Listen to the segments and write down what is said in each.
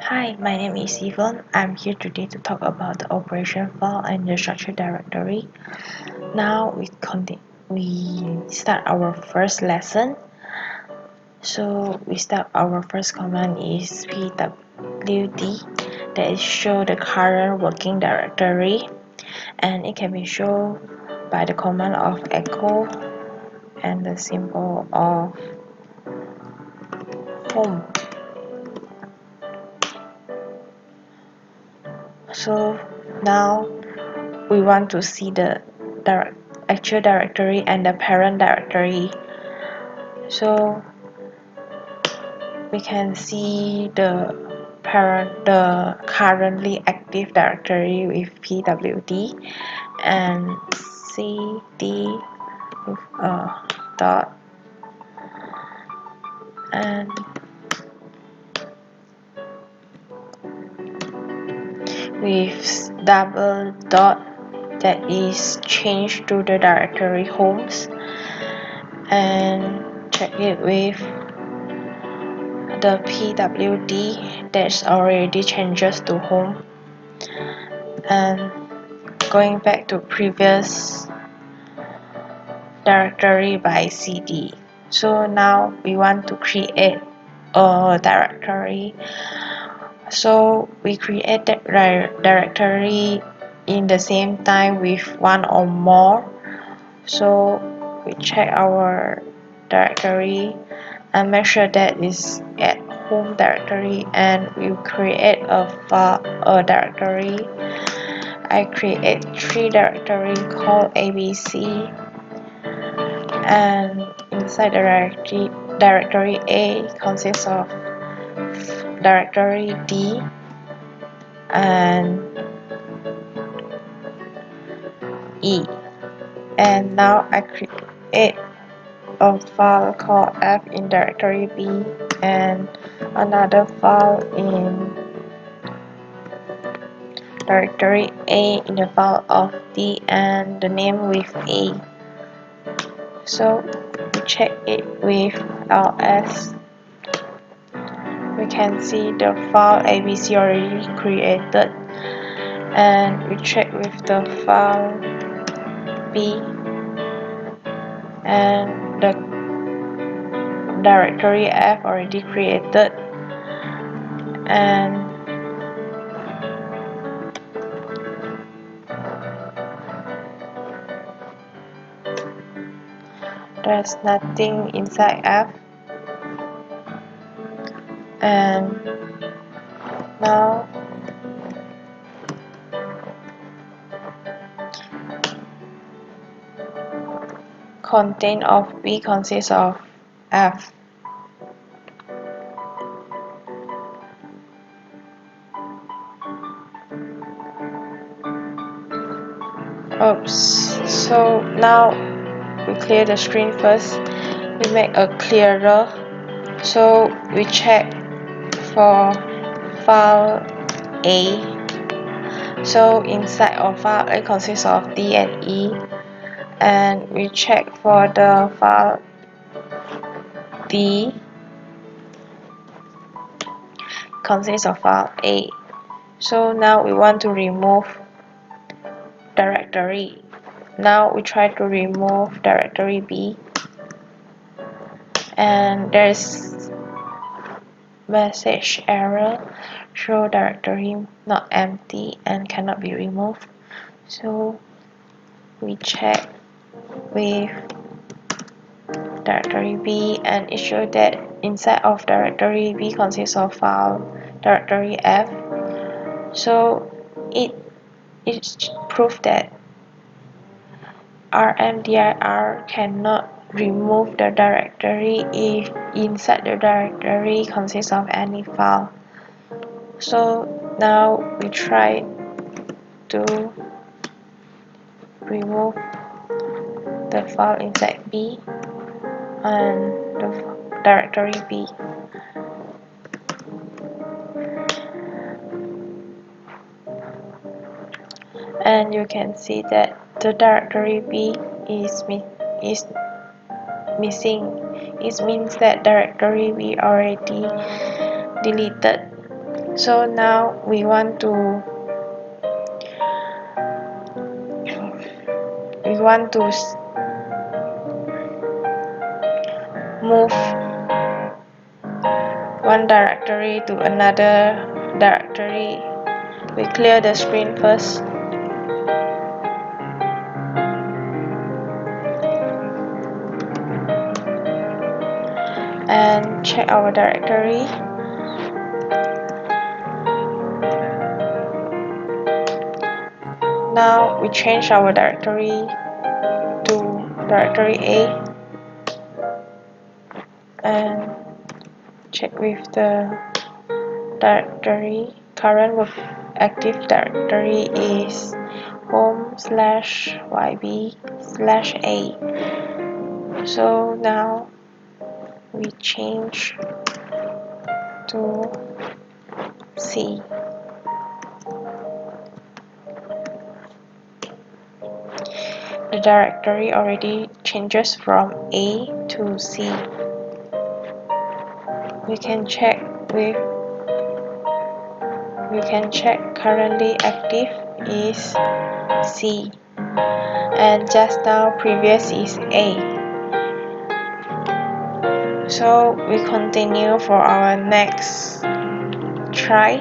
Hi, my name is Yee Bon. I'm here today to talk about the operation file and the structure directory. Now we start our first lesson. So we start our first command is pwd, that is show the current working directory, and it can be shown by the command of echo and the symbol of home. So now we want to see the actual directory and the parent directory. So we can see the currently active directory with pwd and cd with a dot and with double dot, that is changed to the directory homes, and check it with the pwd that's already changes to home, and going back to previous directory by cd. So now we want to create a directory. So we create that directory in the same time with one or more. So we check our directory and make sure that is at home directory, and we create a directory. I create 3 directory called ABC, and inside the directory A consists of directory D and E, and now I create a file called F in directory B and another file in directory A in the file of D and the name with A. So we check it with ls. We can see the file ABC already created, and we check with the file B and the directory F already created, and there's nothing inside F. And now content of B consists of F. Oops. So now we clear the screen first. We make a clearer. So we check for file A. So inside of file A consists of D and E, and we check for the file D consists of file A. So now we want to remove directory. Now we try to remove directory B, and there's message error, show directory not empty and cannot be removed. So we check with directory B, and it shows that inside of directory B consists of file directory F. So it proves that rmdir cannot remove the directory if inside the directory consists of any file. So now we try to remove the file inside B and the directory B. And you can see that the directory B is missing. It means that directory B already deleted. So now we want to move one directory to another directory. We clear the screen first. And check our directory. Now we change our directory to directory A and check with the directory. Current active directory is home/yb/a. So now we change to C. The directory already changes from A to C. We can check currently active is C, and just now previous is A. So we continue for our next try,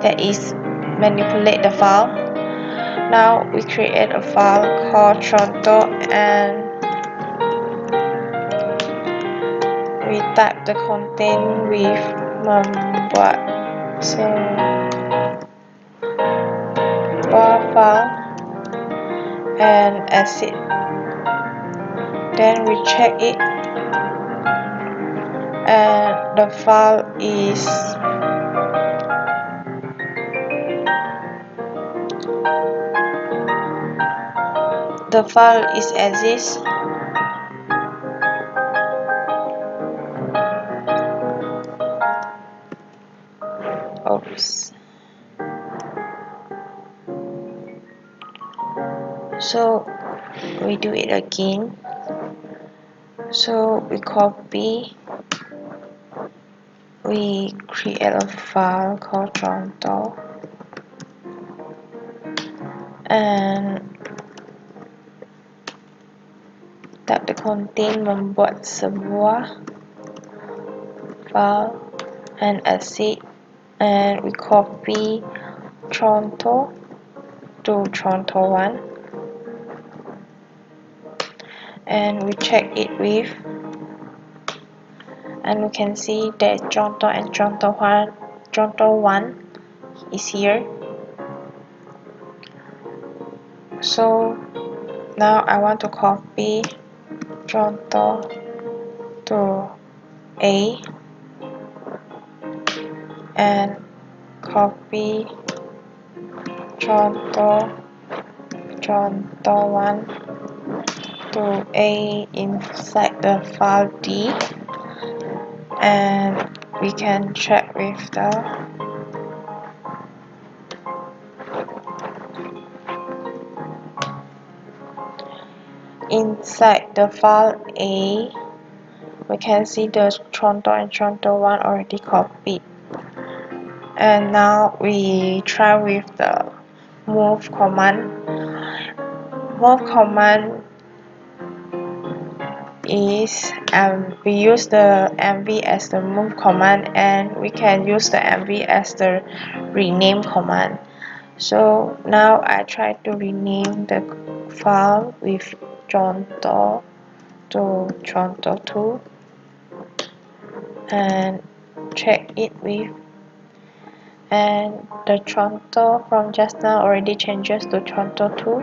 that is manipulate the file. Now we create a file called Toronto and we type the content with membuat sebuah file and exit. Then we check it and the file is exists. Oops. So we do it again. So we create a file called Toronto and type the content membuat sebuah file and exit, and we copy Toronto to Toronto 1 and we check it with, and we can see that Toronto and Toronto 1 is here. So now I want to copy Toronto to A and copy Toronto 1 to A inside the file D, and we can check with the inside the file A. We can see the Toronto and Toronto 1 already copied. And now we try with the move command. Move command is we use the mv as the move command, and we can use the mv as the rename command. So now I try to rename the file with Toronto to Toronto 2 and check it with, and the Toronto from just now already changes to Toronto 2.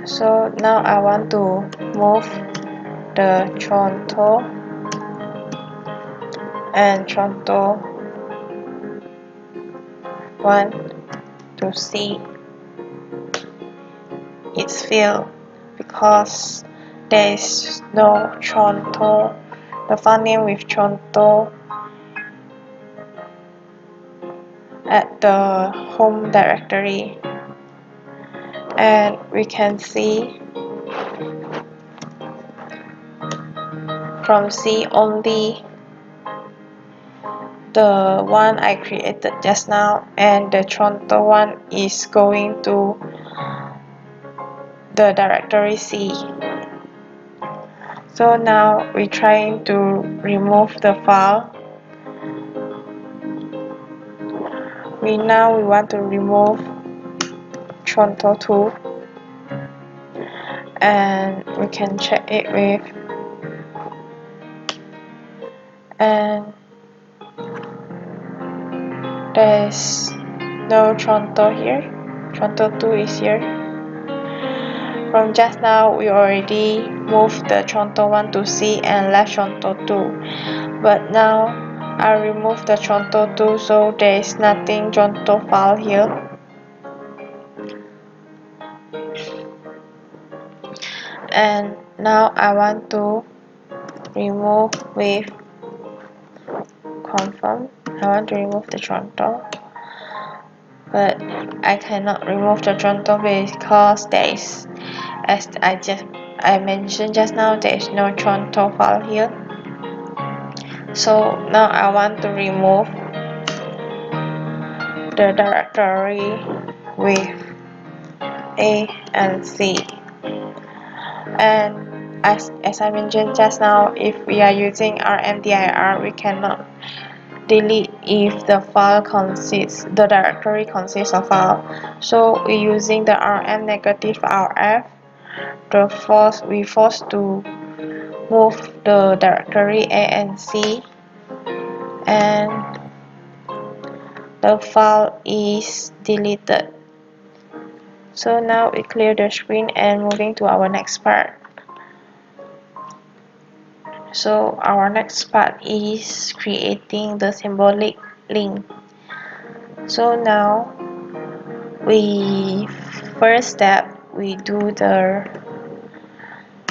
So now I want to move the Toronto and Toronto 1 to C. It's failed because there is no Toronto, the file name with Toronto at the home directory, and we can see from C only the one I created just now, and the Toronto one is going to the directory C. So now we're trying to remove the file. We want to remove Toronto 2, and we can check it with, and there's no Toronto here. Toronto 2 is here. From just now, we already moved the Toronto 1 to C and left Toronto 2. But now, I remove the Toronto 2, so there is nothing Toronto file here. And now I want to remove with confirm. I want to remove the Toronto, but I cannot remove the Toronto because there is, as I mentioned just now, there is no Toronto file here. So now I want to remove the directory with A and C. And as I mentioned just now, if we are using rmdir, we cannot delete if the directory consists of file. So we're using the rm negative rf. We forced to move the directory A and C, and the file is deleted. So now we clear the screen and moving to our next part. So our next part is creating the symbolic link. So now first step, we do the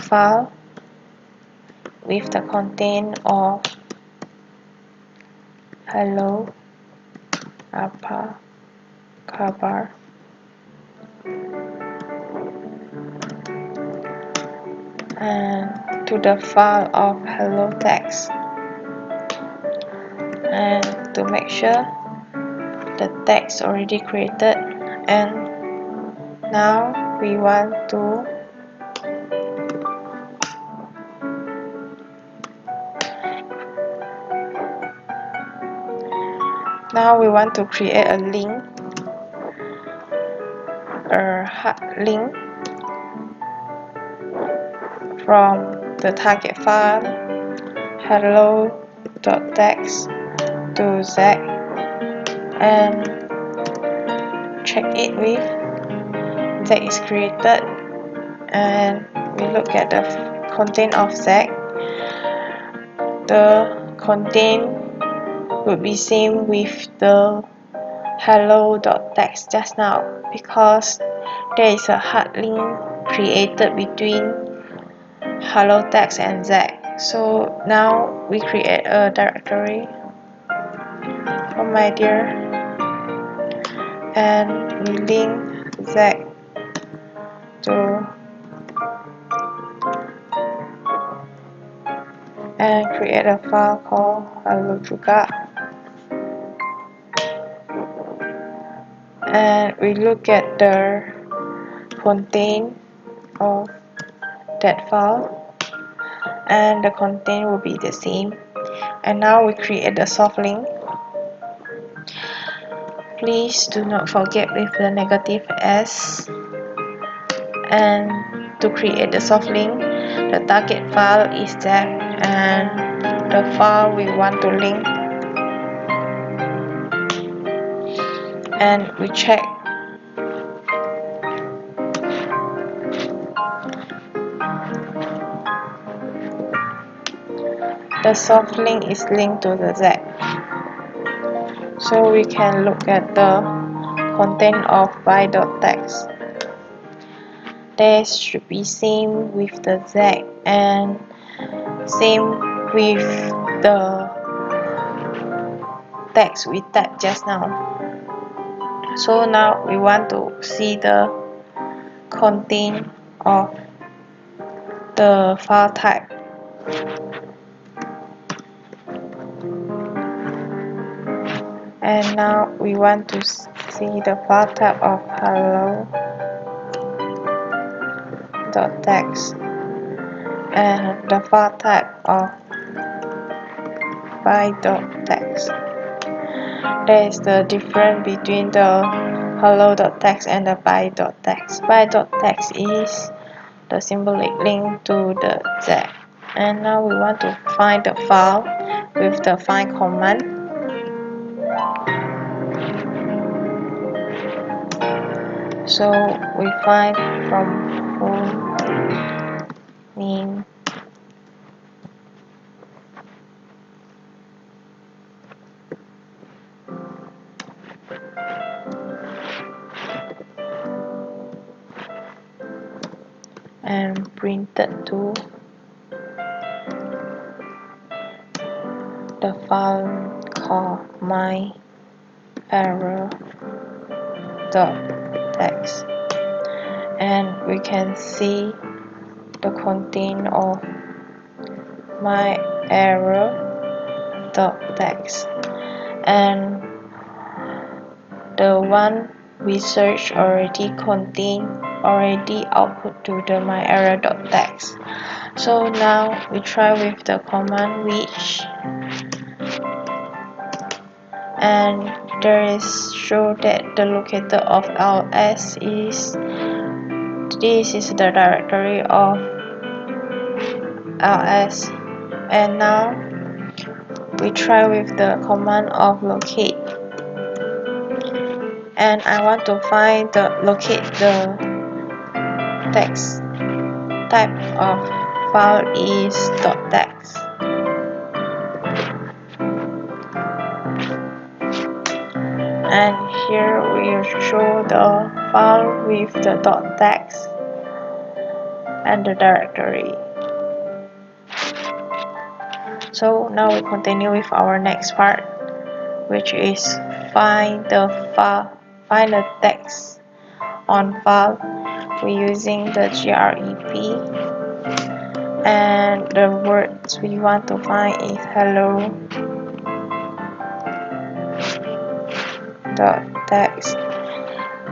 file with the content of hello apa kabar, and to the file of hello text, and to make sure the text already created. And now we want to create a link, a hard link from the target file hello.text to Z, and check it with Z is created, and we look at the content of Z. The content would be same with the hello.text just now, because there is a hard link created between hello text and Z. So now we create a directory for my dear, and we link Z to and create a file called hello juga, and we look at the content of that file, and the content will be the same. And now we create the soft link. Please do not forget with the negative S. And to create the soft link, the target file is that, and the file we want to link, and we check the soft link is linked to the Z. So we can look at the content of by.text. They should be same with the Z and same with the text we typed just now. So now we want to see the content of the file type. And now we want to see the file type of hello.txt and the file type of by.txt. There is the difference between the hello.txt and the by.txt. By.txt is the symbolic link to the Z. And now we want to find the file with the find command. So we find from home name and printed to the file called my error.txt, and we can see the content of my error.txt, and the one we search already output to the my error.txt. So now we try with the command which, and there is show that the locator of ls is this is the directory of ls. And now we try with the command of locate, and I want to find the locate the text type of file is .txt, and here we show the file with the .txt and the directory. So now we continue with our next part, which is find the text on file. We're using the grep, and the words we want to find is hello.txt.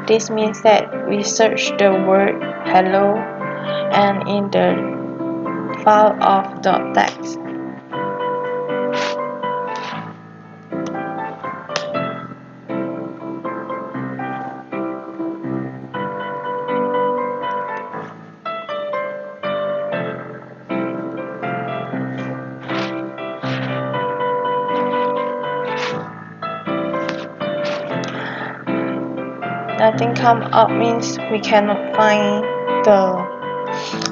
This means that we search the word hello and in the file of .txt. Nothing come up means we cannot find the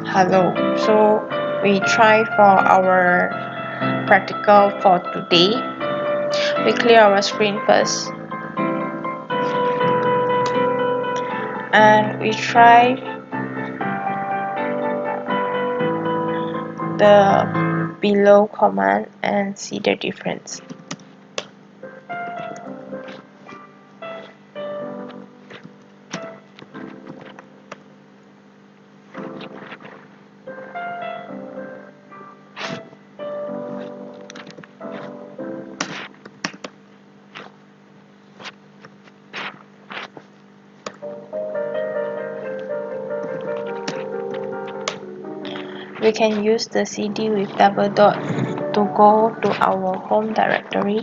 hello. So we try for our practical for today. We clear our screen first, and we try the below command and see the difference. We can use the cd with double dot to go to our home directory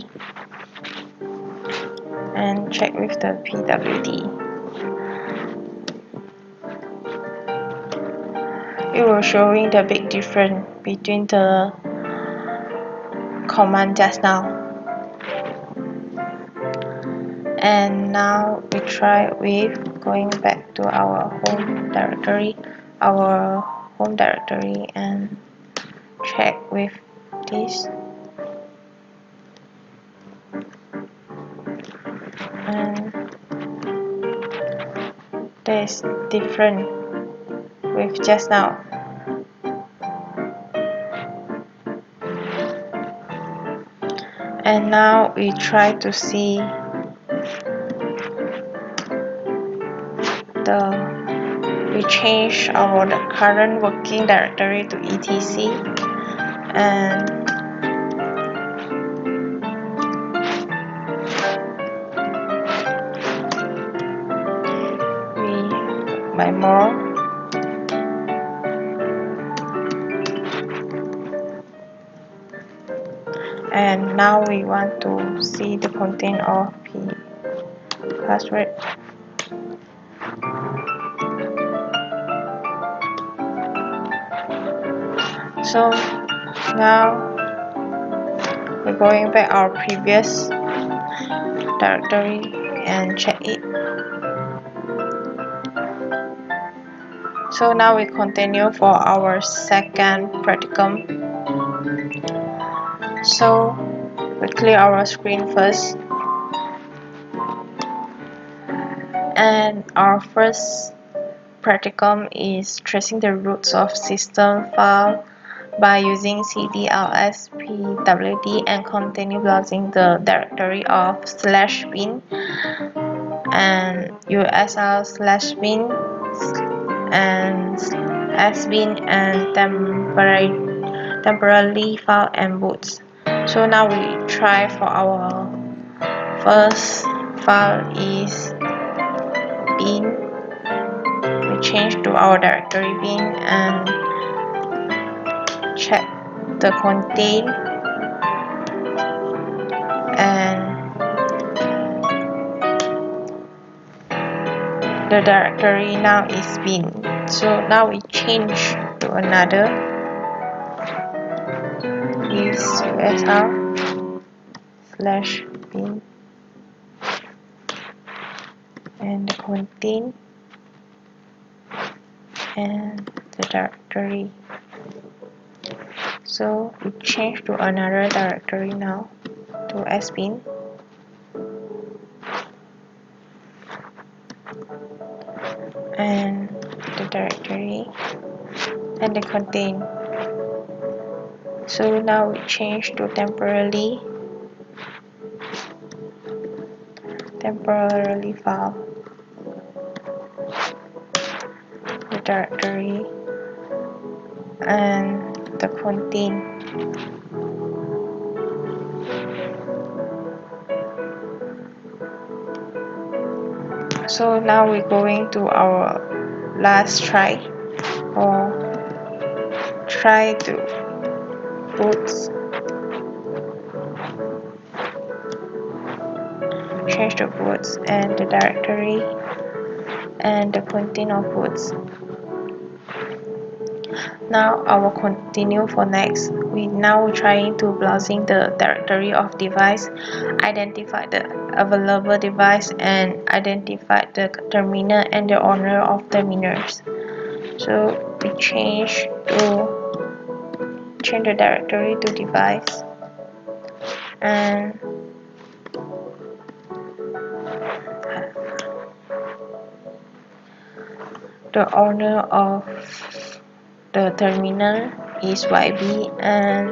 and check with the pwd. It will showing the big difference between the command just now. And now we try with going back to our home directory and check with this, and there's different with just now. And now we try to see we change our current working directory to etc, and more. And now we want to see the content of the password. So now we're going back our previous directory and check it. So now we continue for our second practicum. So we clear our screen first, and our first practicum is tracing the roots of system file by using cd ls pwd and continue browsing the directory of /bin and usl/bin and sbin and temporarily file and boots. So now we try for our first file is bin. We change to our directory bin and check the content, and the directory now is bin. So now we change to another is usl/bin and the content and the directory. So we change to another directory now to sbin and the directory and the content. So now we change to temporarily file, the directory and the content. So now we're going to our last try, or try to boots, change the boots and the directory and the content of boots. Now I will continue for next. We now trying to browsing the directory of device, identify the available device and identify the terminal and the owner of terminals. So we change the directory to device and the owner of the terminal is YB and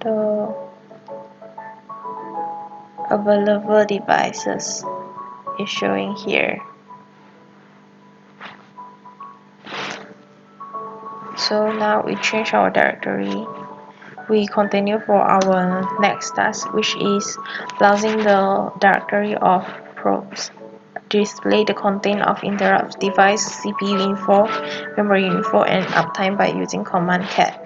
the available devices is showing here. So now we change our directory. We continue for our next task, which is browsing the directory of probes. Display the content of interrupt device, CPU info, memory info, and uptime by using command cat.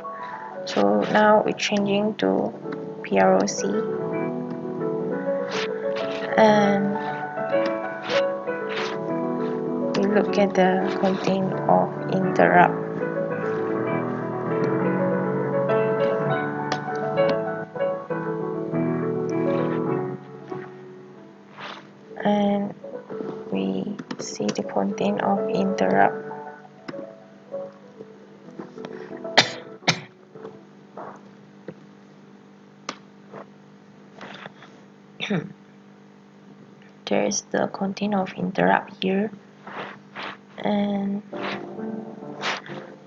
So now we're changing to PROC and we look at the content of interrupt. And we see the content of interrupt. There is the content of interrupt here and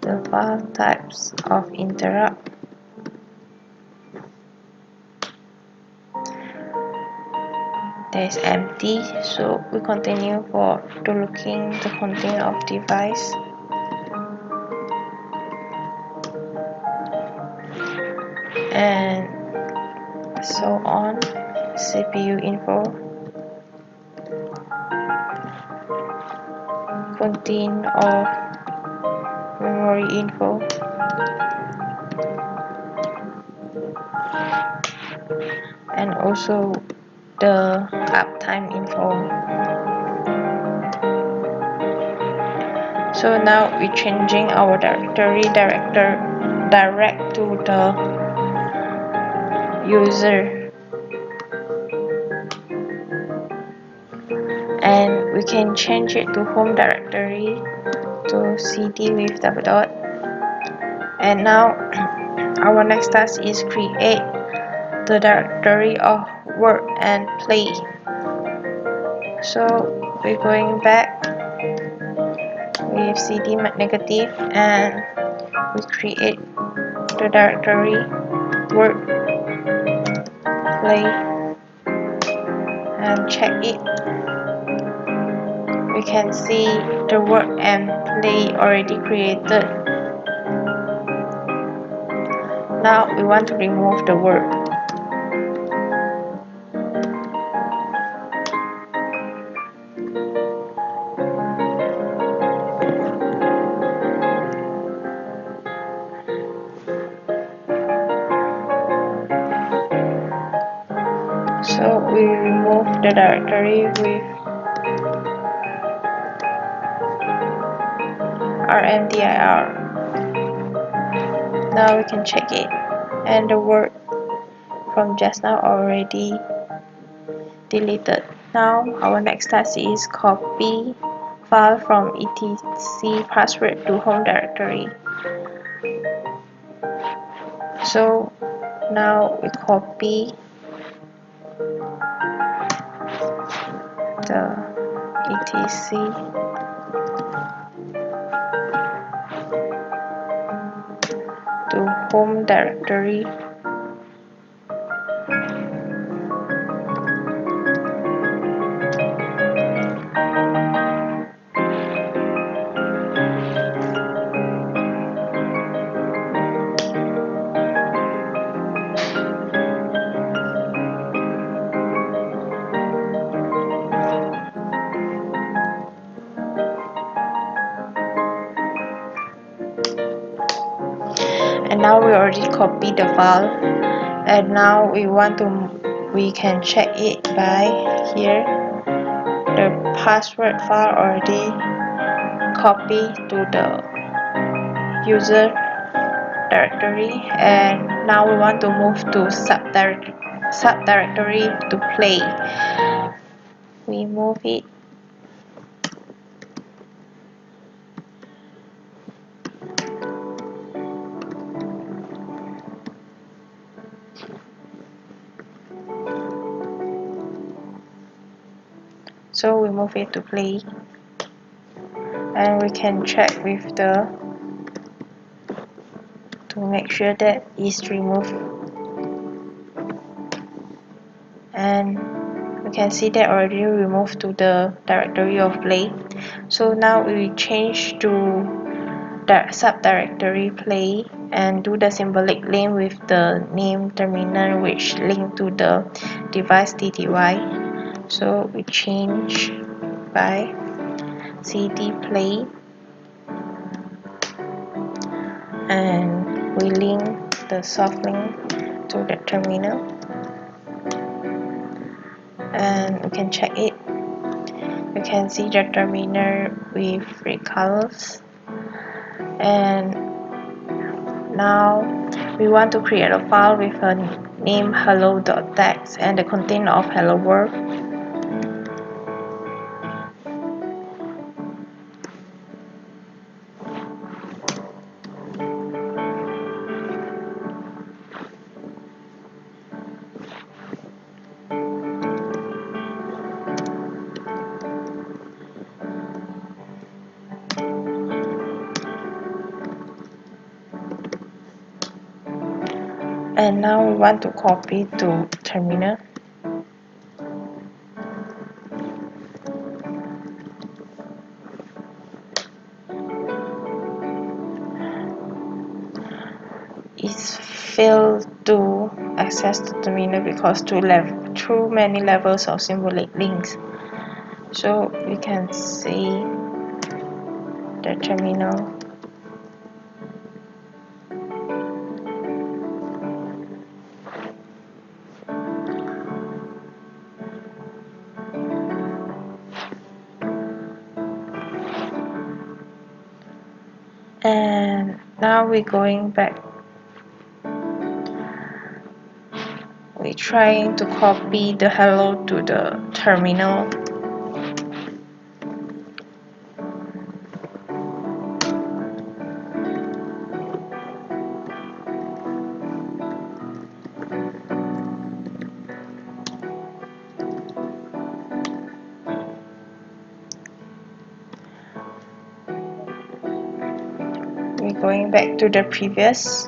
the file types of interrupt. There is empty, so we continue for to looking the content of device and so on. CPU info content of memory info, and also the uptime info. So now we're changing our directory direct to the user, and we can change it to home directory to cd with double dot. And now our next task is create the directory of work and play. So we're going back with cd negative and we create the directory work play and check it. We can see the work and play already created. Now we want to remove the work. So we remove the directory with rmdir. Now we can check it, and the word from just now already deleted. Now our next task is copy file from etc password to home directory. So now we copy the etc to home directory. And now we already copied the file, and now we can check it by here. The password file already copied to the user directory, and now we want to move to subdirectory to play. We move it. So we move it to play, and we can check with the to make sure that it's removed, and we can see that already removed to the directory of play. So now we change to the subdirectory play and do the symbolic link with the name terminal which link to the device TTY. So we change by cd play, and we link the soft link to the terminal, and we can check it. You can see the terminal with red colors. And now we want to create a file with a name hello.txt and the content of hello world. And now we want to copy to terminal. It's failed to access the terminal because too many levels of symbolic links. So we can see the terminal. And now we're going back. We're trying to copy the hello to the terminal. We're going back to the previous.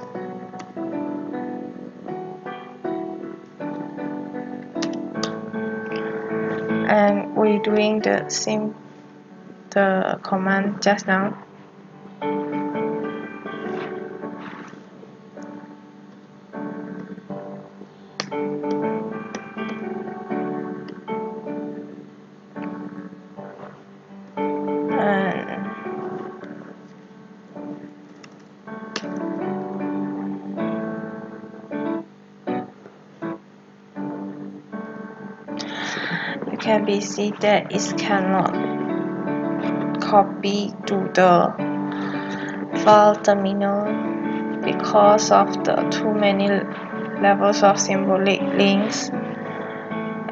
And we're doing the same command just now. And you can be see that it cannot copy to the file terminal because of the too many levels of symbolic links.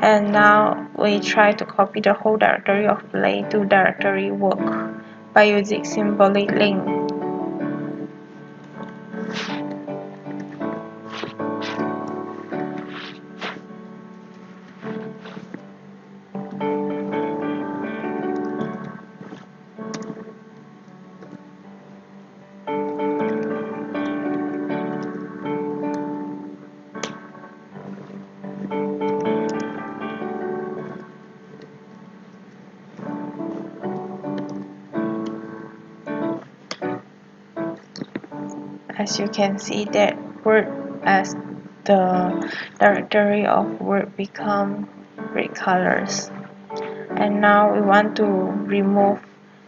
And now we try to copy the whole directory of play to directory work by using symbolic link. As you can see that Word as the directory of Word become red colors. And now we want to remove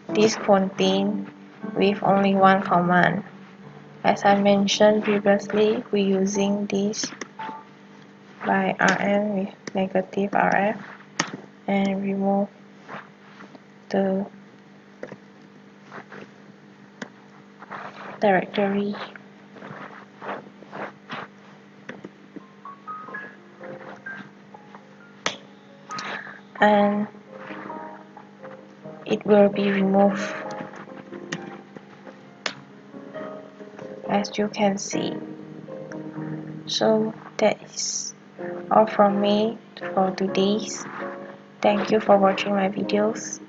this contain with only one command. As I mentioned previously, we're using this by rm with negative rf and remove the directory. And it will be removed, as you can see. So that is all from me for today's. Thank you for watching my videos.